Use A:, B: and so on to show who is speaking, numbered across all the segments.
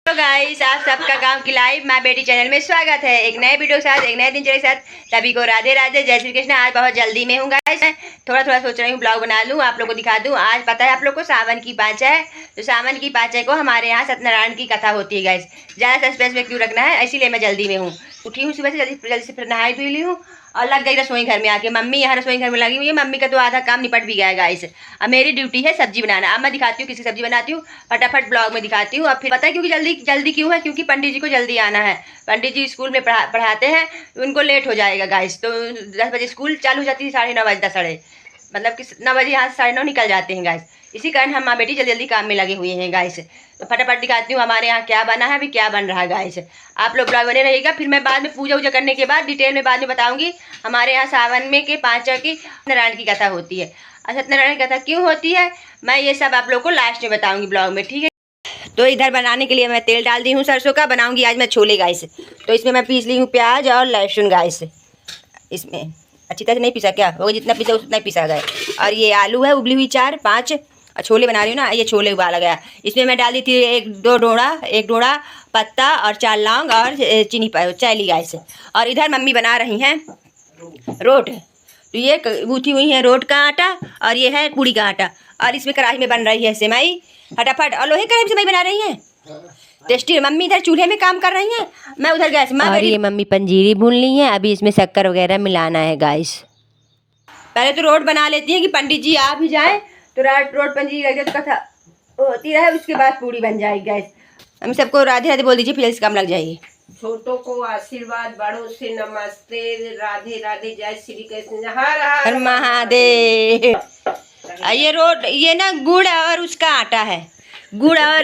A: तो गाइस, आप सबका गांव की लाइव माँ बेटी चैनल में स्वागत है। एक नए वीडियो के साथ, एक नए दिनचर्या के साथ सभी को राधे राधे, जय श्री कृष्ण। आज बहुत जल्दी में हूँ गाइस, थोड़ा सोच रही हूँ ब्लॉग बना लूँ, आप लोग को दिखा दूँ। आज पता है आप लोग को सावन की पाँच है, तो सावन की पाँच को हमारे यहाँ सत्यनारायण की कथा होती है गाइस। ज़्यादा सस्पेंस में क्यों रखना है, इसीलिए मैं जल्दी में हूँ। उठी हूँ सुबह से जल्दी से, फिर नहाई धुई ली हूँ और लग गई रसोई घर में आके। मम्मी यहाँ रसोई घर में लगी हुई है। मम्मी का तो आधा काम निपट भी गया है गाइस। अब मेरी ड्यूटी है सब्जी बनाना। अब मैं दिखाती हूँ किसी सब्जी बनाती हूँ, फटाफट ब्लॉग में दिखाती हूँ। अब फिर पता है क्योंकि जल्दी क्यों है, क्योंकि पंडित जी को जल्दी आना है। पंडित जी स्कूल में पढ़ाते हैं, उनको लेट हो जाएगा गाइस। तो 10 बजे स्कूल चालू हो जाती है, 9:30 बजे, 10 मतलब कि 9 बजे यहाँ से 9:30 निकल जाते हैं गाइस। इसी कारण हम माँ बेटी जल्दी काम में लगे हुए हैं गाइस। तो फटाफट दिखाती हूँ हमारे यहाँ क्या बना है, अभी क्या बन रहा है गाइस। आप लोग ब्लॉग बने रहिएगा। फिर मैं बाद में पूजा करने के बाद डिटेल में बाद में बताऊंगी हमारे यहाँ सावन में के पाँचों की नारायण की कथा होती है। सत्यनारायण की कथा क्यों होती है, मैं ये सब आप लोग को लास्ट में बताऊंगी ब्लॉग में, ठीक है। तो इधर बनाने के लिए मैं तेल डाल दी हूँ सरसों का। बनाऊंगी आज मैं छोले गाइस। तो इसमें मैं पीस ली हूँ प्याज और लहसुन गाइस। इसमें अच्छी तरह से नहीं पीसा, क्या होगा, जितना पीसा उतना ही पीसा गया। और ये आलू है उबली हुई 4-5, और छोले बना रही हूँ ना, ये छोले उबाला गया। इसमें मैं डाल दी थी एक डोड़ा पत्ता और 4 लौंग और चीनी चाय ली गाइस। और इधर मम्मी बना रही हैं रोट। तो ये गूथी हुई है रोट का आटा और ये है पूड़ी का आटा। और इसमें कढ़ाई में बन रही है सेवई फटाफट, और लोहे कढ़ाई में सेवई बना रही हैं टेस्टी। मम्मी इधर चूल्हे में काम कर रही हैं, मैं उधर गैस में। और ये मम्मी पंजीरी भून ली है, अभी इसमें शक्कर वगैरह मिलाना है गाइस। पहले तो रोट बना लेती हैं कि पंडित जी आ भी जाए तो रोट पंजीरी लगे तो कथा होती रहे, उसके बाद पूड़ी बन जाएगी गैस। हम सबको राधे राधे बोल दीजिए, फिर इससे कम लग जाएगी।
B: छोटों को आशीर्वाद, बड़ों से नमस्ते, राधे राधे, जय श्री कृष्ण, हर हर
A: महादेव। ये रोट ये ना गुड़ और उसका आटा है, गुड़ और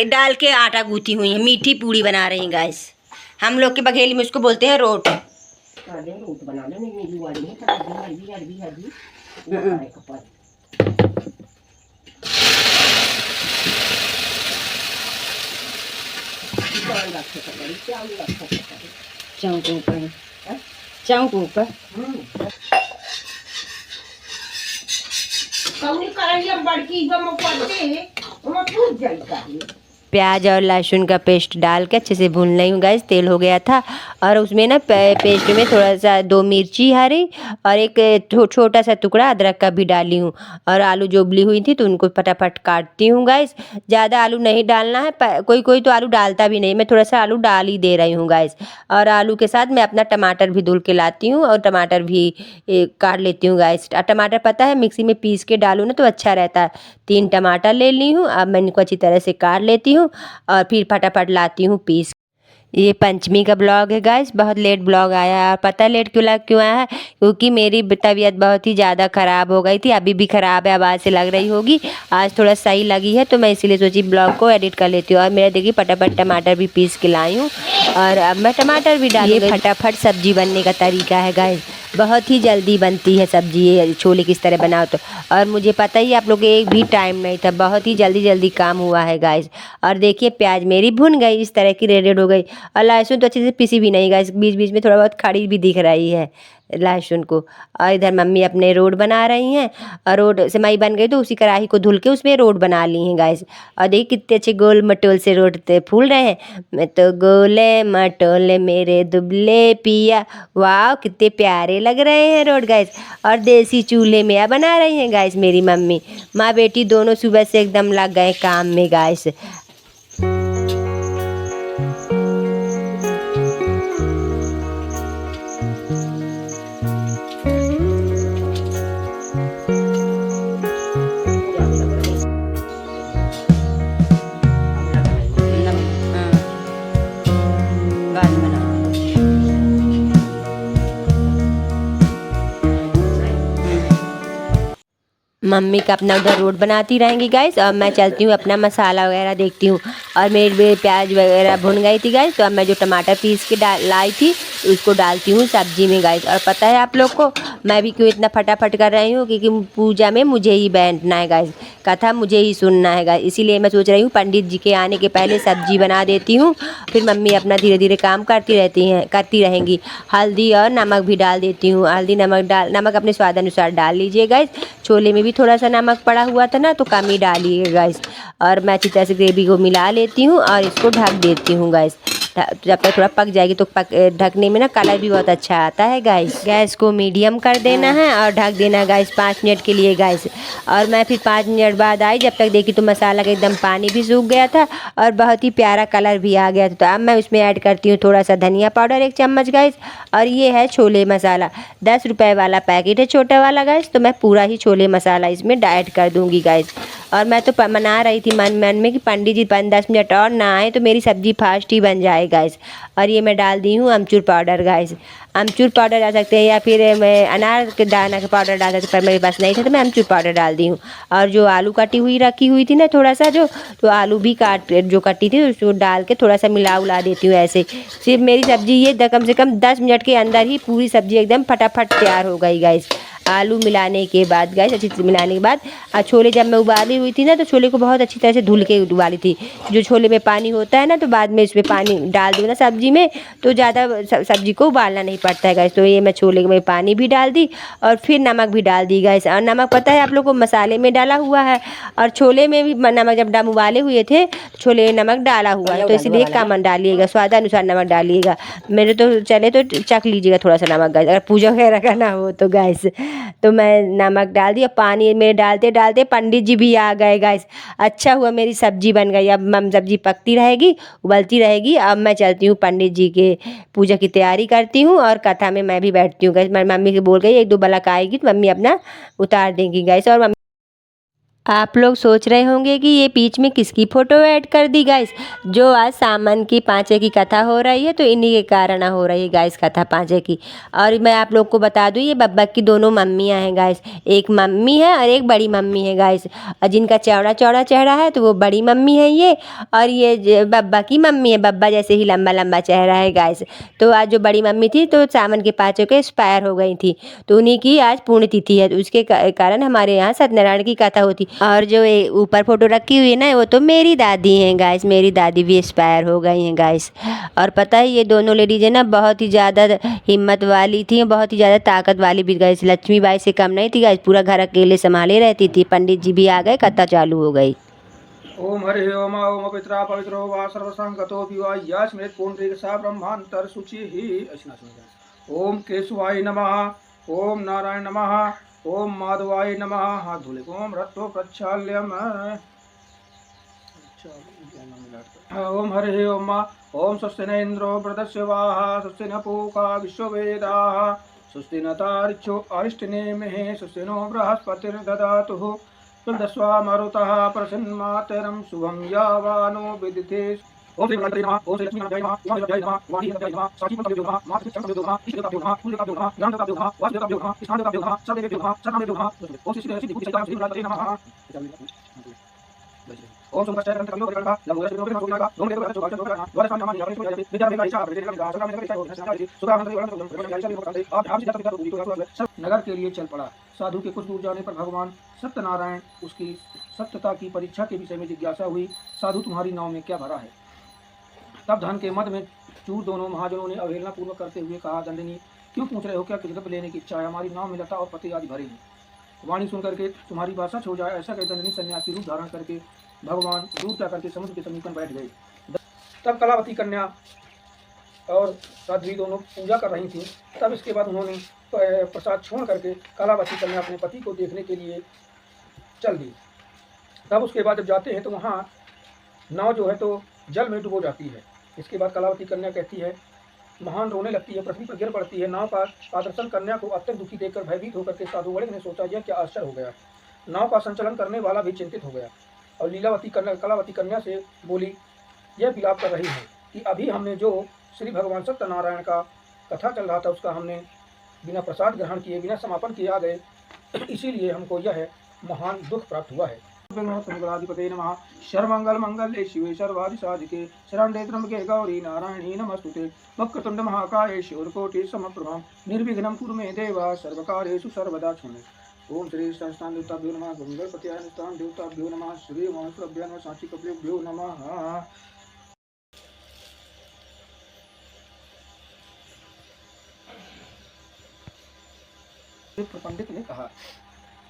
A: डाल के आटा गूथी हुई है, मीठी पूड़ी बना रही हैं गाइस। हम लोग के बघेली में उसको बोलते हैं रोट।
B: रोट बना
A: चाऊ के ऊपर
B: बड़की टूट जाएगा।
A: प्याज और लहसुन का पेस्ट डाल के अच्छे से भून रही हूँ गाइस। तेल हो गया था और उसमें ना पेस्ट में थोड़ा सा 2 मिर्ची हरी और एक छोटा सा टुकड़ा अदरक का भी डाली हूँ। और आलू जो उबली हुई थी तो उनको फटाफट काटती हूँ गाइस। ज़्यादा आलू नहीं डालना है, कोई तो आलू डालता भी नहीं, मैं थोड़ा सा आलू डाल ही दे रही हूँ गाइस। और आलू के साथ मैं अपना टमाटर भी धुल के लाती हूँ और टमाटर भी काट लेती हूँ गाइस। टमाटर पता है मिक्सी में पीस के डालूँ ना तो अच्छा रहता है। 3 टमाटर ले ली हूँ, अब मैं इनको अच्छी तरह से काट लेती हूँ और फिर फटाफट लाती हूँ पीस। ये पंचमी का ब्लॉग है गाइस, बहुत लेट ब्लॉग आया है। पता है लेट क्यों आया है, क्योंकि मेरी तबीयत बहुत ही ज़्यादा ख़राब हो गई थी, अभी भी ख़राब है, आवाज़ से लग रही होगी। आज थोड़ा सही लगी है तो मैं इसीलिए सोची ब्लॉग को एडिट कर लेती हूँ। और मेरा देखिए फटाफट टमाटर भी पीस के लाई हूँ और अब मैं टमाटर भी डाली। ये फटाफट सब्जी बनने का तरीका है गाइस, बहुत ही जल्दी बनती है सब्जी ये छोले किस तरह बनाओ तो। और मुझे पता ही आप लोग एक भी टाइम नहीं था, बहुत ही जल्दी काम हुआ है गाइस। और देखिए प्याज मेरी भुन गई, इस तरह की रेड हो गई। और लहसुन तो अच्छे से पिसी भी नहीं गाइस, बीच में थोड़ा बहुत खड़ी भी दिख रही है लहसुन को। और इधर मम्मी अपने रोट बना रही हैं और रोट सेवई बन गई तो उसी कढ़ाई को धुल के उसमें रोट बना ली हैं गाइस। और देखिए कितने अच्छे गोल मटोल से रोट फूल रहे हैं। मैं तो गोले मटोले मेरे दुबले पिया, वाह कितने प्यारे लग रहे हैं रोट गाइस। और देसी चूल्हे में बना रही हैं गाइस मेरी मम्मी। माँ बेटी दोनों सुबह से एकदम लग गए काम में गाइस। मम्मी का अपना उधर रोट बनाती रहेंगी गाइस और मैं चलती हूँ अपना मसाला वगैरह देखती हूँ। और मेरी प्याज वगैरह भुन गई थी गाइस, तो अब मैं जो टमाटर पीस के लाई थी उसको डालती हूँ सब्जी में गाइस। और पता है आप लोग को मैं भी क्यों इतना फटाफट कर रही हूँ, क्योंकि पूजा में मुझे ही बैठना है गाइस, कथा मुझे ही सुनना है गाइस। इसीलिए मैं सोच रही हूँ पंडित जी के आने के पहले सब्जी बना देती हूँ, फिर मम्मी अपना धीरे काम करती रहेंगी। हल्दी और नमक भी डाल देती हूँ। हल्दी नमक अपने स्वाद अनुसार डाल लीजिए गाइस। छोले में भी थोड़ा सा नमक पड़ा हुआ था ना, तो कम ही डालिएगा गाइस। और मैं अच्छी तरह से ग्रेवी को मिला लेती हूँ और इसको ढक देती हूँ गाइस। जब तक थोड़ा पक जाएगी तो ढकने में ना कलर भी बहुत अच्छा आता है गाइस। गैस को मीडियम कर देना है और ढक देना गाइस 5 मिनट के लिए गाइस। और मैं फिर 5 मिनट बाद आई, जब तक देखी तो मसाला का एकदम पानी भी सूख गया था और बहुत ही प्यारा कलर भी आ गया था। तो अब मैं उसमें ऐड करती हूँ थोड़ा सा धनिया पाउडर 1 चम्मच गाइस। और ये है छोले मसाला, 10 रुपये वाला पैकेट है छोटा वाला गाइस। तो मैं पूरा ही छोले मसाला इसमें ऐड कर दूँगी गाइस। और मैं तो मना रही थी मन मन में कि पंडित जी 5-10 मिनट और ना आए तो मेरी सब्जी फास्ट ही बन जाए गाइस। और ये मैं डाल दी हूँ अमचूर पाउडर गाइस। अमचूर पाउडर डाल सकते हैं या फिर मैं अनार के दाना का पाउडर डाल सकते, पर मेरे पास नहीं था तो मैं अमचूर पाउडर डाल दी हूँ। और जो आलू काटी हुई रखी हुई थी ना थोड़ा सा जो, तो आलू भी जो कटी थी उसको डाल के थोड़ा सा मिला उला देती हूँ ऐसे। सिर्फ मेरी सब्जी ये कम से कम 10 मिनट के अंदर ही पूरी सब्जी एकदम फटाफट तैयार हो गई गाइस। आलू मिलाने के बाद गाइस, अच्छी तरह मिलाने के बाद छोले जब मैं उबाली हुई थी ना, तो छोले को बहुत अच्छी तरह से धुल के उबाली थी। जो छोले में पानी होता है ना, तो बाद में इसमें पानी डाल दूँ ना सब्जी में तो ज़्यादा सब्जी को उबालना नहीं पड़ता है गाइस। तो ये मैं छोले में पानी भी डाल दी और फिर नमक भी डाल दी गाइस। और नमक पता है आप लोग को मसाले में डाला हुआ है और छोले में भी नमक, जब डम उबाले हुए थे छोले में नमक डाला हुआ है, तो इसलिए कम डालिएगा, स्वादानुसार नमक डालिएगा। मेरे तो चले तो चख लीजिएगा थोड़ा सा नमक गाइस, अगर पूजा वगैरह का ना हो तो गाइस। तो मैं नमक डाल दिया, पानी में डालते डालते पंडित जी भी आ गए गाइस। अच्छा हुआ मेरी सब्जी बन गई। अब सब्जी पकती रहेगी, उबलती रहेगी। अब मैं चलती हूँ पंडित जी के पूजा की तैयारी करती हूँ और कथा में मैं भी बैठती हूँ गाइस। मेरी मम्मी के बोल गई 1-2 बलक आएगी तो मम्मी अपना उतार देंगी गाइस। और आप लोग सोच रहे होंगे कि ये बीच में किसकी फ़ोटो ऐड कर दी गाइस। जो आज सामान की पाँचे की कथा हो रही है तो इन्हीं के कारण हो रही है गाइस कथा पाँचे की। और मैं आप लोग को बता दूँ ये बब्बा की दोनों मम्मियाँ हैं गाइस, एक मम्मी है और एक बड़ी मम्मी है गाइस। और जिनका चौड़ा चौड़ा चेहरा है तो वो बड़ी मम्मी है ये, और ये बब्बा की मम्मी है, बब्बा जैसे ही लंबा लंबा चेहरा है गाइस। तो आज जो बड़ी मम्मी थी तो सावन के पाँचों के एक्सपायर हो गई थी, तो उन्हीं की आज पुण्यतिथि है, तो उसके कारण हमारे यहाँ सत्यनारायण की कथा होती। और जो ऊपर फोटो रखी हुई है ना वो तो मेरी दादी हैं गाइस, मेरी दादी भी एक्सपायर हो गई हैं गाइस। और पता है ये दोनों लेडीज है ना बहुत ही ज़्यादा हिम्मत वाली थी, बहुत ही ज़्यादा ताकत वाली भी गाइस। लक्ष्मीबाई से कम नहीं थी गाइस, पूरा घर अकेले संभाले रहती थी। पंडित जी भी आ गए, कथा चालू हो गई।
C: ओम हरि ओम ओम पित्रा पवित्रो वा सर्वसंगतो विवा यस्मृत पुंडरीकसा ब्रह्मांतर शुचिः ओम केशवाय नमः, ओम नारायण नमः, ओम माधवाय नमः। हाथ धुले ओम रत्तो प्रक्षाल्यम। ओम हरि ओम ओम स्वस्ति न इंद्रो वृद्धस्य वाहा, स्वस्ति न पूषा विश्ववेदाः, स्वस्ति न तार्क्ष्यो अरिष्टनेमिः, स्वस्ति नो बृहस्पतिर्दधातुः, तुलदस्वा मरुतः प्रसन्नमातरं शुभं यावानो विदिते। ओम श्री गणपति नमः, ओम श्री लक्ष्मी गणपति नमः, ओम श्री नमः, वाणी गणपति नमः, साक्षी गणपति नमः, मातृ गणपति नमः, ईश्वर गणपति नमः, पूज्य गणपति नमः, ज्ञान गणपति नमः, वासुदेव गणपति नमः, स्थान गणपति नमः, सब देवी नमः, सब देवी नमः। ओम श्री सिद्धि बुद्धि सहित श्री गणपति नमः। ओम सोमकष्टय ग्रंथ कवियो परिगणका लंबोदर श्री नमः सोमनाका ओम देव गणपति चौका चौका द्वार सामने नमः यावति यावति विद्या में इच्छा प्रति का सदा में इच्छा हो सुधा मंत्र वर्णन प्रबल याचा भी करते आप आप सीधा पूरी तो नगर के लिए चल पड़ा। साधु के कुछ दूर जाने पर भगवान सत्यनारायण उसकी सत्यता की परीक्षा के विषय में जिज्ञासा हुई। साधु तुम्हारी नाव में क्या भरा है? तब धन के मद में चूर दोनों महाजनों ने अवहेलना पूर्वक करते हुए कहा, दंडनी क्यों पूछ रहे हो, क्या किताब लेने की इच्छा है? हमारी नाव में लता और पत्ते आदि भरे हैं। वाणी सुन करके तुम्हारी बात सच हो जाए ऐसा कह दंडनी सन्यासी रूप धारण करके भगवान दूर जा करके समुद्र के समीप बैठ गए। तब कलावती कन्या और साध्वी दोनों पूजा कर रही थी। तब इसके बाद उन्होंने प्रसाद छोड़ करके कलावती कन्या अपने पति को देखने के लिए चल दी। तब उसके बाद जब जाते हैं तो वहाँ नाव जो है तो जल में डुबो जाती है। इसके बाद कलावती कन्या कहती है, महान रोने लगती है, पृथ्वी पर गिर पड़ती है। नाव का दर्शन कन्या को अत्यंत दुखी देखकर भयभीत होकर के साधु वणिक ने सोचा यह क्या आश्चर्य हो गया। नाव का संचालन करने वाला भी चिंतित हो गया और कलावती कन्या से बोली, यह विलाप कर रही है कि अभी हमने जो श्री भगवान सत्यनारायण का कथा चल रहा था उसका हमने बिना प्रसाद ग्रहण किए बिना समापन किए आ गए, इसीलिए हमको यह महान दुख प्राप्त हुआ है। मंगलाधिपते नमः। सर्वमंगल मंगल्ये शिवे सर्वादि साधिके शरण्ये त्र्यंबके गौरी नारायणी नमस्तुते। वक्रतुंड महाकाय शूरकोटि समप्रभा निर्विघ्नं कुरु मे देव सर्वकार्येषु सर्वदा शृणु। ओम श्री संस्थान देवताभ्यो नमः, गंगणपत्याय स्थान देवताभ्यो नमः, श्री महंसभ्यो नमः, साक्षी कपिलेभ्यो नमः। पंडित ने कहा,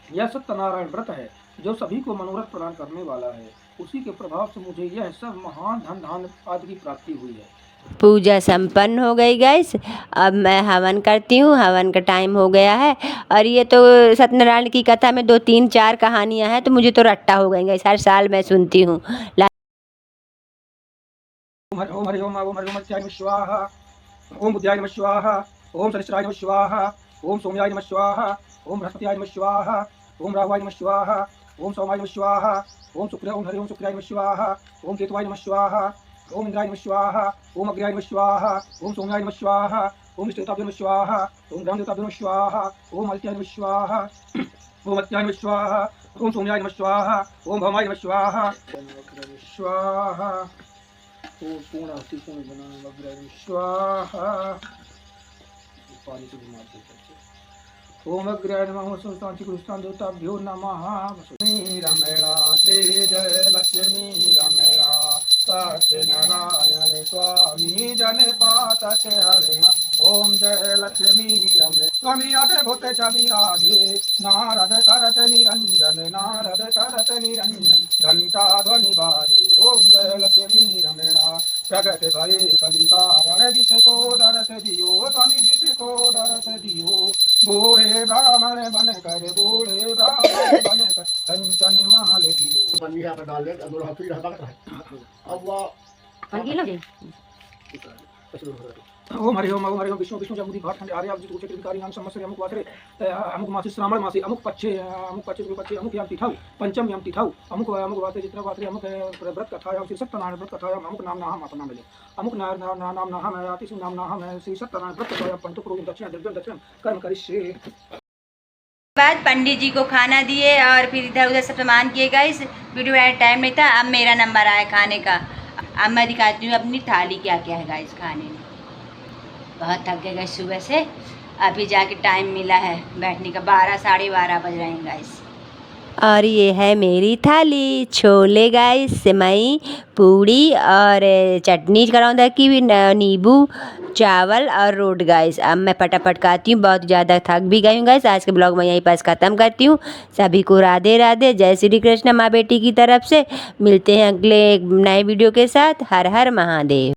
C: यह सत्यनारायण व्रत है जो सभी को मनोरथ प्रदान करने वाला है। उसी के प्रभाव से मुझे यह सब महान धन धान आदि की प्राप्ति हुई है।
A: पूजा संपन्न हो गई गाइस। अब मैं हवन करती हूँ, हवन का टाइम हो गया है। और ये तो सत्यनारायण की कथा में 2 3 4 कहानियाँ हैं, तो मुझे तो रट्टा हो गई गाइस, हर साल मैं सुनती हूँ।
C: ओम हरि ओम ओम हरि ओम सत्याय नमः स्वाहा। ओम बुद्धाय नमः स्वाहा। ओम सरस्वत्याय नमः स्वाहा। ओम सोम्याय नमः स्वाहा। ओम बृहस्पत्याय नमः स्वाहा। ओम राहुवाय नमः स्वाहा। ओम सोमाय नमः स्वाहा। ओम शुक्र ओम हरि ओम शुक्राय नमः स्वाहा। ओम केतुवाय नमः स्वाहा। ओम इंद्राय नमः स्वाहा। ओम अग्र्याय नमः स्वाहा। ओम सोम्याय नमः स्वाहा। ओम इष्टदेवताभ्यो नमः स्वाहा। ओम ग्रामदेवताभ्यो नमः स्वाहा। ओम अत्याय नमः स्वाहा। ओम अत्याय नमः स्वाहा। ओम सोम्याय नमः स्वाहा। ओम भौमाय नमः स्वाहा। स्वाहा। ओम पूर्णाहुति पूर्ण बनाम अग्रय स्वाहा। पानी से भी मारते करते। ओम अग्रय नमः सुल्तान गुरुस्थान देवताभ्यो नमः। श्री रमेणा श्री जय लक्ष्मी रमेणा सत्यनारायण स्वामी जन पात हरे। ओम जय लक्ष्मी रमे स्वामी आदर भूते चाविरागे। नारद करत निरंजन नारद करत निरंजन घंटा ध्वनि बाजे। ओम जय लक्ष्मी रमेणा प्रगट भये कलिकारण जिसको दरस दियो स्वामी जिसको दरस दियो। बूढ़े ब्राह्मण बन कर बूढ़े ब्राह्मण बन कर कंचन महल दियो। ओम हरि ओम विष्णु विष्णु जमुदी भाटखंड आर्य अभिजित उच्च कृतिकारी नाम संवत्सर अमुक वासरे अमुक मासी श्रावण मासी अमुक पक्षे अमुक याम तिथौ पंचम याम तिथौ अमुक अमुक वासरे चित्र वासरे अमुक व्रत कथायाम श्री सत्यनारायण व्रत कथायाम अमुक नाम नाम अपना मिले अमुक नाम नाम है अति नाम नाम है श्री सत्यनारायण व्रत कथायाम पंतु पूर्व दक्षिण दक्षिण कर्म करिष्ये।
A: बाद पंडित जी को खाना दिए और फिर इधर उधर सब सामान किए गाइस। वीडियो बनाने टाइम नहीं था, अब मेरा नंबर आया खाने का। अब मैं दिखाती हूँ अपनी थाली क्या क्या है गाइस खाने में। बहुत थक गए गाइस सुबह से, अभी जाके टाइम मिला है बैठने का, 12 साढ़े 12 बज रहे हैं गाइस। और ये है मेरी थाली, छोले गाइस, सेवई, पूड़ी और चटनी करौंदा की भी, नींबू, चावल और रोट गाइस। अब मैं फटाफट खाती हूँ, बहुत ज़्यादा थक भी गई हूँ गाइस। आज के ब्लॉग में यहीं पास ख़त्म करती हूँ। सभी को राधे राधे, जय श्री कृष्ण माँ बेटी की तरफ से। मिलते हैं अगले एक नए वीडियो के साथ। हर हर महादेव।